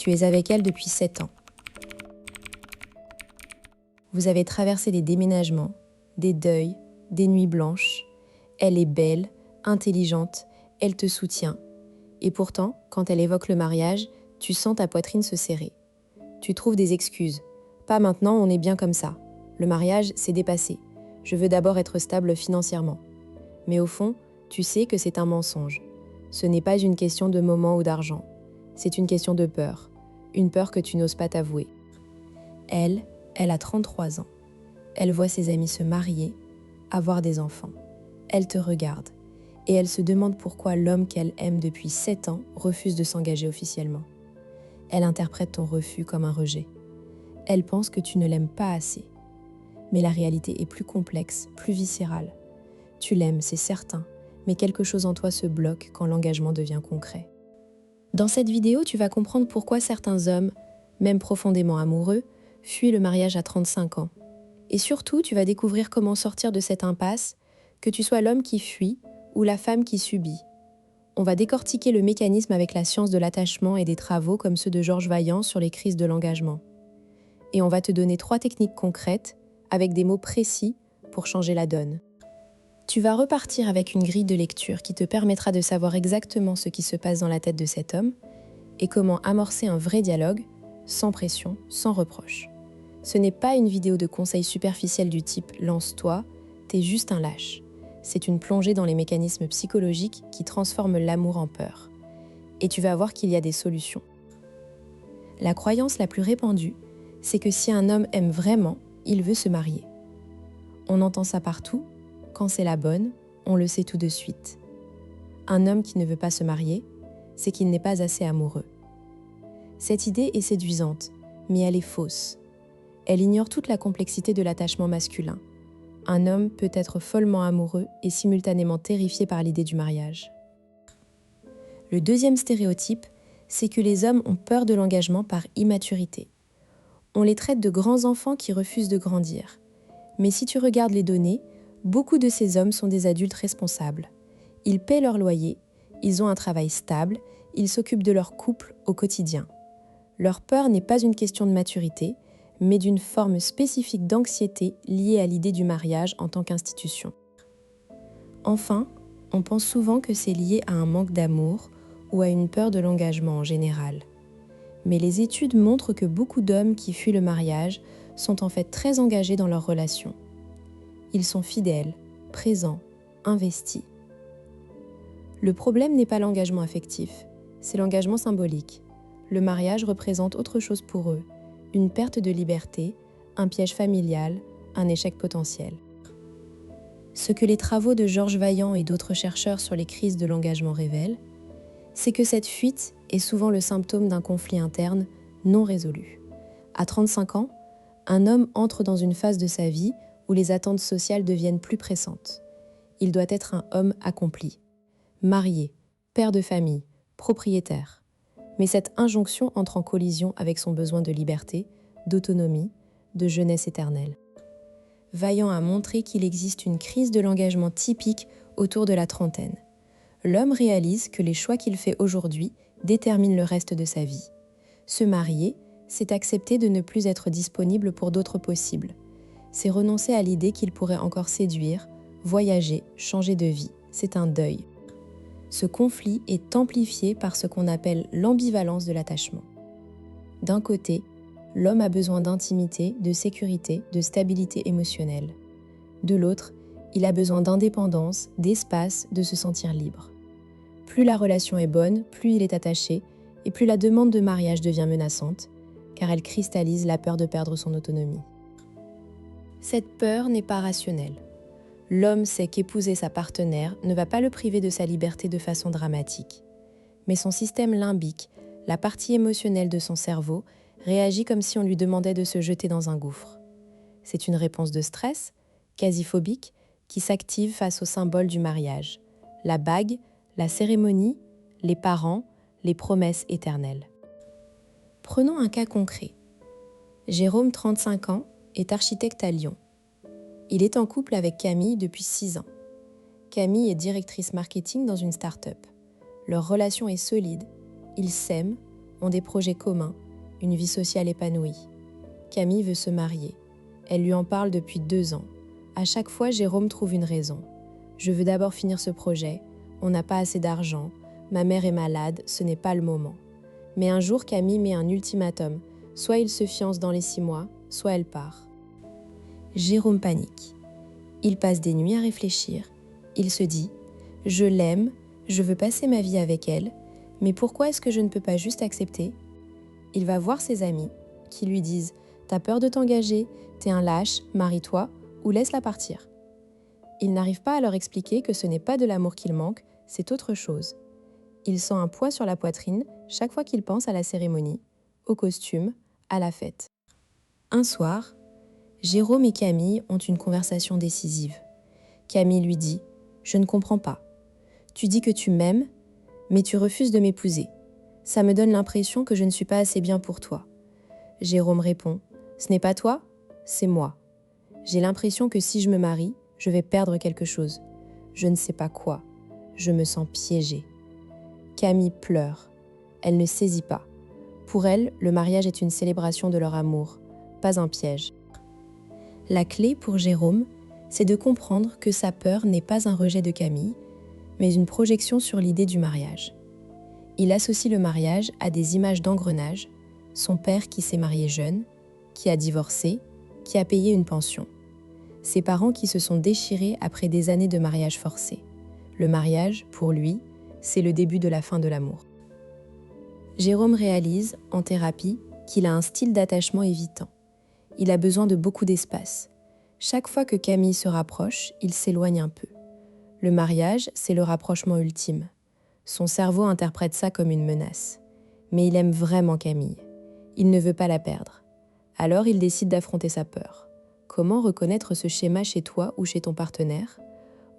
Tu es avec elle depuis 7 ans. Vous avez traversé des déménagements, des deuils, des nuits blanches. Elle est belle, intelligente, elle te soutient. Et pourtant, quand elle évoque le mariage, tu sens ta poitrine se serrer. Tu trouves des excuses. Pas maintenant, on est bien comme ça. Le mariage, c'est dépassé. Je veux d'abord être stable financièrement. Mais au fond, tu sais que c'est un mensonge. Ce n'est pas une question de moment ou d'argent. C'est une question de peur. Une peur que tu n'oses pas t'avouer. Elle a 33 ans. Elle voit ses amis se marier, avoir des enfants. Elle te regarde et elle se demande pourquoi l'homme qu'elle aime depuis 7 ans refuse de s'engager officiellement. Elle interprète ton refus comme un rejet. Elle pense que tu ne l'aimes pas assez. Mais la réalité est plus complexe, plus viscérale. Tu l'aimes, c'est certain, mais quelque chose en toi se bloque quand l'engagement devient concret. Dans cette vidéo, tu vas comprendre pourquoi certains hommes, même profondément amoureux, fuient le mariage à 35 ans. Et surtout, tu vas découvrir comment sortir de cette impasse, que tu sois l'homme qui fuit ou la femme qui subit. On va décortiquer le mécanisme avec la science de l'attachement et des travaux comme ceux de Georges Vaillant sur les crises de l'engagement. Et on va te donner 3 techniques concrètes, avec des mots précis, pour changer la donne. Tu vas repartir avec une grille de lecture qui te permettra de savoir exactement ce qui se passe dans la tête de cet homme et comment amorcer un vrai dialogue, sans pression, sans reproche. Ce n'est pas une vidéo de conseils superficiels du type « lance-toi », t'es juste un lâche. C'est une plongée dans les mécanismes psychologiques qui transforment l'amour en peur. Et tu vas voir qu'il y a des solutions. La croyance la plus répandue, c'est que si un homme aime vraiment, il veut se marier. On entend ça partout, quand c'est la bonne, on le sait tout de suite. Un homme qui ne veut pas se marier, c'est qu'il n'est pas assez amoureux. Cette idée est séduisante, mais elle est fausse. Elle ignore toute la complexité de l'attachement masculin. Un homme peut être follement amoureux et simultanément terrifié par l'idée du mariage. Le deuxième stéréotype, c'est que les hommes ont peur de l'engagement par immaturité. On les traite de grands enfants qui refusent de grandir. Mais si tu regardes les données, beaucoup de ces hommes sont des adultes responsables. Ils paient leur loyer, ils ont un travail stable, ils s'occupent de leur couple au quotidien. Leur peur n'est pas une question de maturité, mais d'une forme spécifique d'anxiété liée à l'idée du mariage en tant qu'institution. Enfin, on pense souvent que c'est lié à un manque d'amour ou à une peur de l'engagement en général. Mais les études montrent que beaucoup d'hommes qui fuient le mariage sont en fait très engagés dans leur relation. Ils sont fidèles, présents, investis. Le problème n'est pas l'engagement affectif, c'est l'engagement symbolique. Le mariage représente autre chose pour eux, une perte de liberté, un piège familial, un échec potentiel. Ce que les travaux de Georges Vaillant et d'autres chercheurs sur les crises de l'engagement révèlent, c'est que cette fuite est souvent le symptôme d'un conflit interne non résolu. À 35 ans, un homme entre dans une phase de sa vie où les attentes sociales deviennent plus pressantes. Il doit être un homme accompli, marié, père de famille, propriétaire. Mais cette injonction entre en collision avec son besoin de liberté, d'autonomie, de jeunesse éternelle. Vaillant a montré qu'il existe une crise de l'engagement typique autour de la trentaine. L'homme réalise que les choix qu'il fait aujourd'hui déterminent le reste de sa vie. Se marier, c'est accepter de ne plus être disponible pour d'autres possibles. C'est renoncer à l'idée qu'il pourrait encore séduire, voyager, changer de vie. C'est un deuil. Ce conflit est amplifié par ce qu'on appelle l'ambivalence de l'attachement. D'un côté, l'homme a besoin d'intimité, de sécurité, de stabilité émotionnelle. De l'autre, il a besoin d'indépendance, d'espace, de se sentir libre. Plus la relation est bonne, plus il est attaché, et plus la demande de mariage devient menaçante, car elle cristallise la peur de perdre son autonomie. Cette peur n'est pas rationnelle. L'homme sait qu'épouser sa partenaire ne va pas le priver de sa liberté de façon dramatique. Mais son système limbique, la partie émotionnelle de son cerveau, réagit comme si on lui demandait de se jeter dans un gouffre. C'est une réponse de stress, quasi phobique, qui s'active face au symbole du mariage, la bague, la cérémonie, les parents, les promesses éternelles. Prenons un cas concret. Jérôme, 35 ans, est architecte à Lyon. Il est en couple avec Camille depuis 6 ans. Camille est directrice marketing dans une start-up. Leur relation est solide, ils s'aiment, ont des projets communs, une vie sociale épanouie. Camille veut se marier. Elle lui en parle depuis 2 ans. À chaque fois, Jérôme trouve une raison. Je veux d'abord finir ce projet, on n'a pas assez d'argent, ma mère est malade, ce n'est pas le moment. Mais un jour, Camille met un ultimatum. Soit il se fiance dans les 6 mois, soit elle part. Jérôme panique. Il passe des nuits à réfléchir. Il se dit « Je l'aime, je veux passer ma vie avec elle, mais pourquoi est-ce que je ne peux pas juste accepter ?» Il va voir ses amis qui lui disent « T'as peur de t'engager, t'es un lâche, marie-toi ou laisse-la partir. » Il n'arrive pas à leur expliquer que ce n'est pas de l'amour qu'il manque, c'est autre chose. Il sent un poids sur la poitrine chaque fois qu'il pense à la cérémonie, au costume, à la fête. Un soir, Jérôme et Camille ont une conversation décisive. Camille lui dit « Je ne comprends pas. Tu dis que tu m'aimes, mais tu refuses de m'épouser. Ça me donne l'impression que je ne suis pas assez bien pour toi. » Jérôme répond « Ce n'est pas toi, c'est moi. J'ai l'impression que si je me marie, je vais perdre quelque chose. Je ne sais pas quoi. Je me sens piégée. » Camille pleure. Elle ne saisit pas. Pour elle, le mariage est une célébration de leur amour, pas un piège. La clé pour Jérôme, c'est de comprendre que sa peur n'est pas un rejet de Camille, mais une projection sur l'idée du mariage. Il associe le mariage à des images d'engrenage, son père qui s'est marié jeune, qui a divorcé, qui a payé une pension. Ses parents qui se sont déchirés après des années de mariage forcé. Le mariage, pour lui, c'est le début de la fin de l'amour. Jérôme réalise, en thérapie, qu'il a un style d'attachement évitant. Il a besoin de beaucoup d'espace. Chaque fois que Camille se rapproche, il s'éloigne un peu. Le mariage, c'est le rapprochement ultime. Son cerveau interprète ça comme une menace. Mais il aime vraiment Camille. Il ne veut pas la perdre. Alors il décide d'affronter sa peur. Comment reconnaître ce schéma chez toi ou chez ton partenaire ?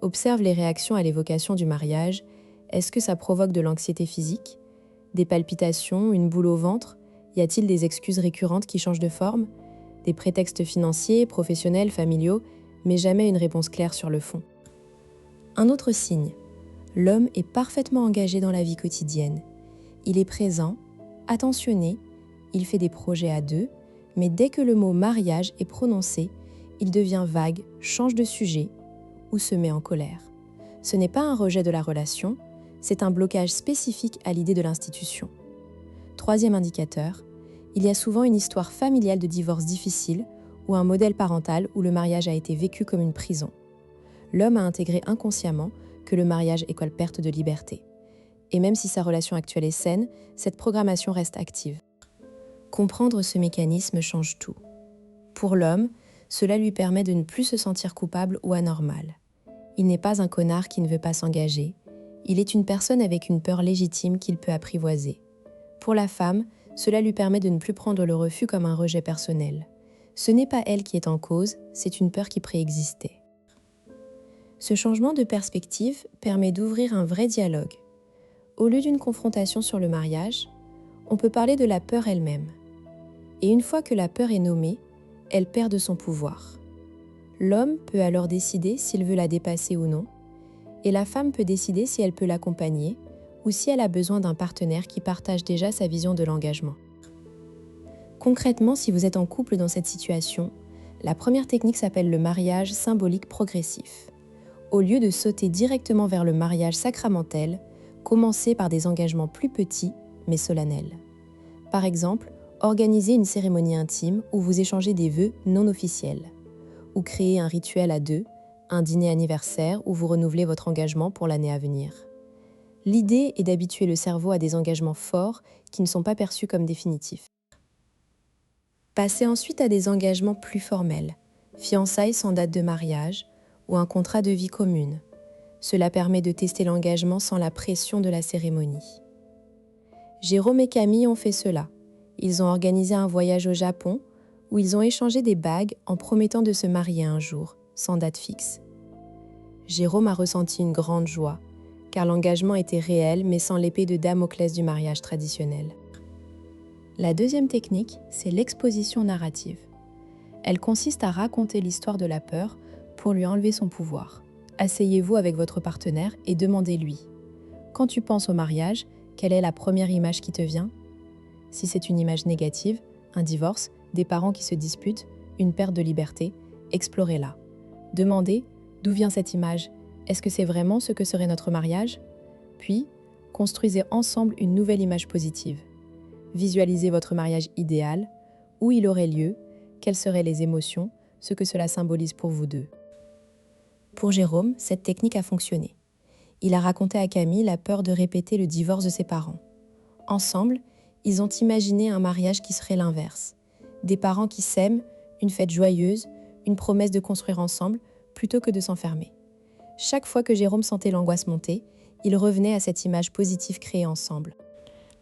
Observe les réactions à l'évocation du mariage. Est-ce que ça provoque de l'anxiété physique ? Des palpitations, une boule au ventre ? Y a-t-il des excuses récurrentes qui changent de forme ? Des prétextes financiers, professionnels, familiaux, mais jamais une réponse claire sur le fond. Un autre signe. L'homme est parfaitement engagé dans la vie quotidienne. Il est présent, attentionné, il fait des projets à deux, mais dès que le mot mariage est prononcé, il devient vague, change de sujet ou se met en colère. Ce n'est pas un rejet de la relation, c'est un blocage spécifique à l'idée de l'institution. Troisième indicateur, il y a souvent une histoire familiale de divorce difficile ou un modèle parental où le mariage a été vécu comme une prison. L'homme a intégré inconsciemment que le mariage égale perte de liberté. Et même si sa relation actuelle est saine, cette programmation reste active. Comprendre ce mécanisme change tout. Pour l'homme, cela lui permet de ne plus se sentir coupable ou anormal. Il n'est pas un connard qui ne veut pas s'engager. Il est une personne avec une peur légitime qu'il peut apprivoiser. Pour la femme, cela lui permet de ne plus prendre le refus comme un rejet personnel. Ce n'est pas elle qui est en cause, c'est une peur qui préexistait. Ce changement de perspective permet d'ouvrir un vrai dialogue. Au lieu d'une confrontation sur le mariage, on peut parler de la peur elle-même. Et une fois que la peur est nommée, elle perd de son pouvoir. L'homme peut alors décider s'il veut la dépasser ou non, et la femme peut décider si elle peut l'accompagner ou si elle a besoin d'un partenaire qui partage déjà sa vision de l'engagement. Concrètement, si vous êtes en couple dans cette situation, la première technique s'appelle le mariage symbolique progressif. Au lieu de sauter directement vers le mariage sacramentel, commencez par des engagements plus petits mais solennels. Par exemple, organisez une cérémonie intime où vous échangez des vœux non officiels, ou créez un rituel à deux, un dîner anniversaire où vous renouvelez votre engagement pour l'année à venir. L'idée est d'habituer le cerveau à des engagements forts qui ne sont pas perçus comme définitifs. Passez ensuite à des engagements plus formels, fiançailles sans date de mariage ou un contrat de vie commune. Cela permet de tester l'engagement sans la pression de la cérémonie. Jérôme et Camille ont fait cela. Ils ont organisé un voyage au Japon où ils ont échangé des bagues en promettant de se marier un jour, sans date fixe. Jérôme a ressenti une grande joie, car l'engagement était réel mais sans l'épée de Damoclès du mariage traditionnel. La deuxième technique, c'est l'exposition narrative. Elle consiste à raconter l'histoire de la peur pour lui enlever son pouvoir. Asseyez-vous avec votre partenaire et demandez-lui : quand tu penses au mariage, quelle est la première image qui te vient ? Si c'est une image négative, un divorce, des parents qui se disputent, une perte de liberté, explorez-la. Demandez d'où vient cette image. Est-ce que c'est vraiment ce que serait notre mariage? Puis, construisez ensemble une nouvelle image positive. Visualisez votre mariage idéal, où il aurait lieu, quelles seraient les émotions, ce que cela symbolise pour vous deux. Pour Jérôme, cette technique a fonctionné. Il a raconté à Camille la peur de répéter le divorce de ses parents. Ensemble, ils ont imaginé un mariage qui serait l'inverse. Des parents qui s'aiment, une fête joyeuse, une promesse de construire ensemble, plutôt que de s'enfermer. Chaque fois que Jérôme sentait l'angoisse monter, il revenait à cette image positive créée ensemble.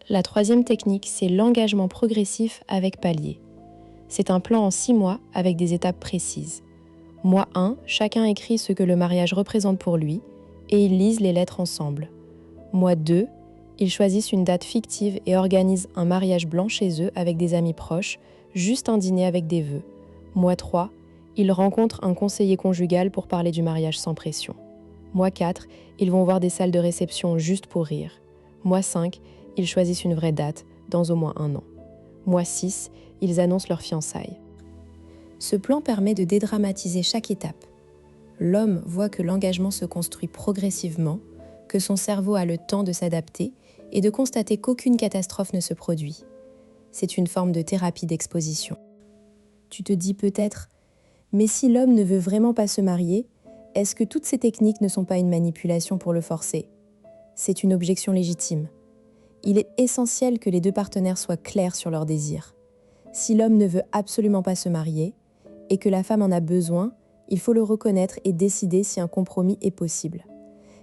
La troisième technique, c'est l'engagement progressif avec palier. C'est un plan en 6 mois avec des étapes précises. Mois 1, chacun écrit ce que le mariage représente pour lui et ils lisent les lettres ensemble. Mois 2, ils choisissent une date fictive et organisent un mariage blanc chez eux avec des amis proches, juste un dîner avec des vœux. Mois 3, ils rencontrent un conseiller conjugal pour parler du mariage sans pression. Mois 4, ils vont voir des salles de réception juste pour rire. Mois 5, ils choisissent une vraie date, dans au moins 1 an. Mois 6, ils annoncent leur fiançailles. Ce plan permet de dédramatiser chaque étape. L'homme voit que l'engagement se construit progressivement, que son cerveau a le temps de s'adapter et de constater qu'aucune catastrophe ne se produit. C'est une forme de thérapie d'exposition. Tu te dis peut-être, mais si l'homme ne veut vraiment pas se marier, est-ce que toutes ces techniques ne sont pas une manipulation pour le forcer? C'est une objection légitime. Il est essentiel que les deux partenaires soient clairs sur leurs désirs. Si l'homme ne veut absolument pas se marier et que la femme en a besoin, il faut le reconnaître et décider si un compromis est possible.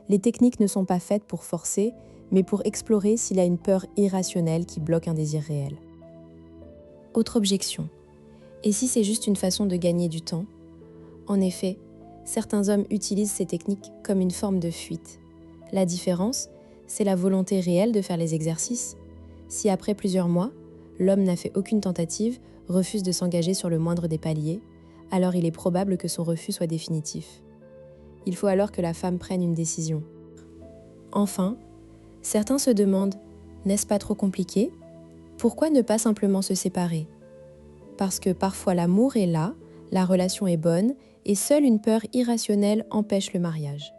Les techniques ne sont pas faites pour forcer, mais pour explorer s'il y a une peur irrationnelle qui bloque un désir réel. Autre objection. Et si c'est juste une façon de gagner du temps? En effet, certains hommes utilisent ces techniques comme une forme de fuite. La différence, c'est la volonté réelle de faire les exercices. Si après plusieurs mois, l'homme n'a fait aucune tentative, refuse de s'engager sur le moindre des paliers, alors il est probable que son refus soit définitif. Il faut alors que la femme prenne une décision. Enfin, certains se demandent, n'est-ce pas trop compliqué? Pourquoi ne pas simplement se séparer? Parce que parfois l'amour est là, la relation est bonne, et seule une peur irrationnelle empêche le mariage.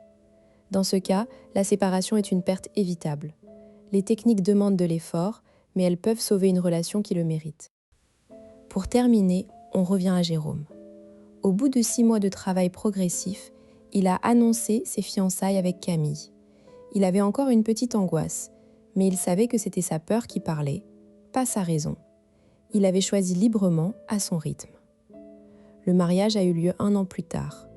Dans ce cas, la séparation est une perte évitable. Les techniques demandent de l'effort, mais elles peuvent sauver une relation qui le mérite. Pour terminer, on revient à Jérôme. Au bout de 6 mois de travail progressif, il a annoncé ses fiançailles avec Camille. Il avait encore une petite angoisse, mais il savait que c'était sa peur qui parlait, pas sa raison. Il avait choisi librement, à son rythme. Le mariage a eu lieu 1 an plus tard.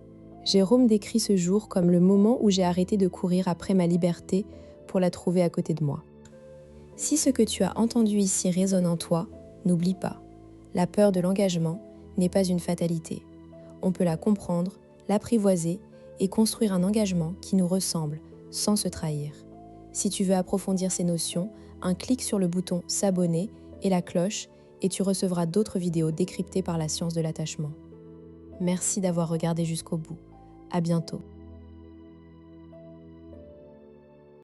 Jérôme décrit ce jour comme le moment où j'ai arrêté de courir après ma liberté pour la trouver à côté de moi. Si ce que tu as entendu ici résonne en toi, n'oublie pas, la peur de l'engagement n'est pas une fatalité. On peut la comprendre, l'apprivoiser et construire un engagement qui nous ressemble sans se trahir. Si tu veux approfondir ces notions, un clic sur le bouton s'abonner et la cloche et tu recevras d'autres vidéos décryptées par la science de l'attachement. Merci d'avoir regardé jusqu'au bout. À bientôt.